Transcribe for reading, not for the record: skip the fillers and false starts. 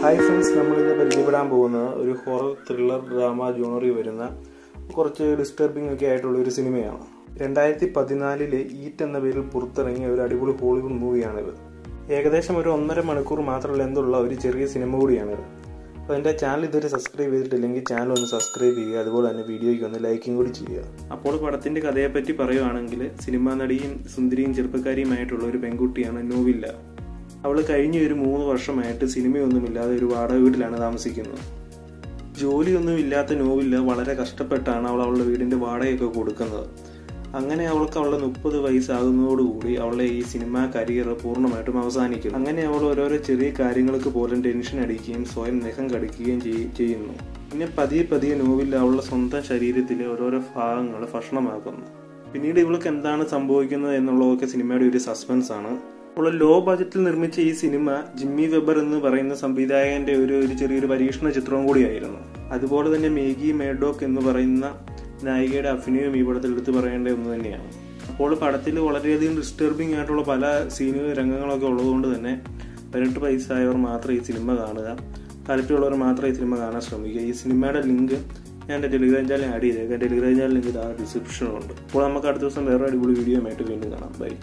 Hi friends, നമ്മളിന്ന് പരിചയപ്പെടാൻ പോകുന്ന ഒരു ഹൊറർ ത്രില്ലർ ഡ്രാമ ജോണറിൽ വരുന്ന കുറച്ച് ഡിസ്റ്റർബിംഗ് ഒക്കെ ആയിട്ടുള്ള ഒരു സിനിമയാണ്. 2014 ഈറ്റ് എന്ന പേരിൽ പുറത്തിറങ്ങിയ ഒരു അടിപൊളി ഹോളിവുഡ് മൂവിയാണിത്. ഏകദേശം ഒരു 1.5 മണിക്കൂർ മാത്രം ലെന്തുള്ള ഒരു ചെറിയ സിനിമ കൂടിയാണിത്. അപ്പോൾ എൻ്റെ ചാനൽ ഇതുവരെ സബ്സ്ക്രൈബ് ചെയ്തിട്ടില്ലെങ്കിൽ ചാനൽ ഒന്ന് സബ്സ്ക്രൈബ് ചെയ്യുക, അതുപോലെ തന്നെ വീഡിയോയ്ക്ക് ഒന്ന് ലൈക്കും കൂടി ചെയ്യുക. അപ്പോൾ പടത്തിൻ്റെ കഥയെപ്പറ്റി പറയുകയാണെങ്കിൽ, സിനിമാ നടിയും സുന്ദരിയും ചെറുപ്പക്കാരിയുമായിട്ടുള്ള ഒരു പെൺകുട്ടിയാണ് നോവില്ല. അവൾ കഴിഞ്ഞ ഒരു 3 വർഷമായിട്ട് സിനിമയൊന്നുമില്ലാതെ ഒരു വാടക വീട്ടിലാണ് താമസിക്കുന്നത്. ജോലിയൊന്നുമില്ലാത്ത നോവില്ല വളരെ കഷ്ടപ്പെട്ടാണ് അവളുടെ വീടിൻ്റെ വാടകയൊക്കെ കൊടുക്കുന്നത്. അങ്ങനെ അവൾക്ക് അവളുടെ 30 വയസ്സാകുന്നതോടുകൂടി അവളുടെ ഈ സിനിമാ കരിയർ പൂർണ്ണമായിട്ടും അവസാനിക്കും. അങ്ങനെ അവൾ ഓരോരോ ചെറിയ കാര്യങ്ങൾക്ക് പോലും ടെൻഷൻ അടിക്കുകയും സ്വയം നഖം കടിക്കുകയും ചെയ്യുന്നു. പിന്നെ പതിയെ നോവില്ല അവളുടെ സ്വന്തം ശരീരത്തിലെ ഓരോരോ ഭാഗങ്ങൾ ഭക്ഷണമാക്കുന്നു. പിന്നീട് ഇവൾക്ക് എന്താണ് സംഭവിക്കുന്നത് എന്നുള്ളതൊക്കെ സിനിമയുടെ ഒരു സസ്പെൻസ് ആണ്. അപ്പോൾ ലോ ബജറ്റിൽ നിർമ്മിച്ച ഈ സിനിമ ജിമ്മി വെബർ എന്ന് പറയുന്ന സംവിധായകന്റെ ഒരു ചെറിയൊരു പരീക്ഷണ ചിത്രവും കൂടിയായിരുന്നു. അതുപോലെ തന്നെ മേഗി മേഡോക്ക് എന്ന് പറയുന്ന നായികയുടെ അഭിനയം ഈ പടത്തിൽ എടുത്ത് പറയേണ്ട ഒന്ന് തന്നെയാണ്. അപ്പോൾ പടത്തിൽ വളരെയധികം ഡിസ്റ്റർബിംഗ് ആയിട്ടുള്ള പല രംഗങ്ങളൊക്കെ ഉള്ളതുകൊണ്ട് തന്നെ 18 വയസ്സായവർ മാത്രം ഈ സിനിമ കാണുക, താല്പര്യമുള്ളവർ മാത്രം ഈ സിനിമ കാണാൻ ശ്രമിക്കുക. ഈ സിനിമയുടെ ലിങ്ക് ഞാൻ എൻ്റെ ടെലിഗ്രാം ചാനൽ ആഡ് ചെയ്തേക്കാം. ടെലിഗ്രാം ചാനൽ ലിങ്ക് ഡിസ്ക്രിപ്ഷനുണ്ട്. അപ്പോൾ നമുക്ക് അടുത്ത ദിവസം വേറെ അടിപൊളി വീഡിയോ ആയിട്ട് വീണ്ടും കാണാം. ബൈ.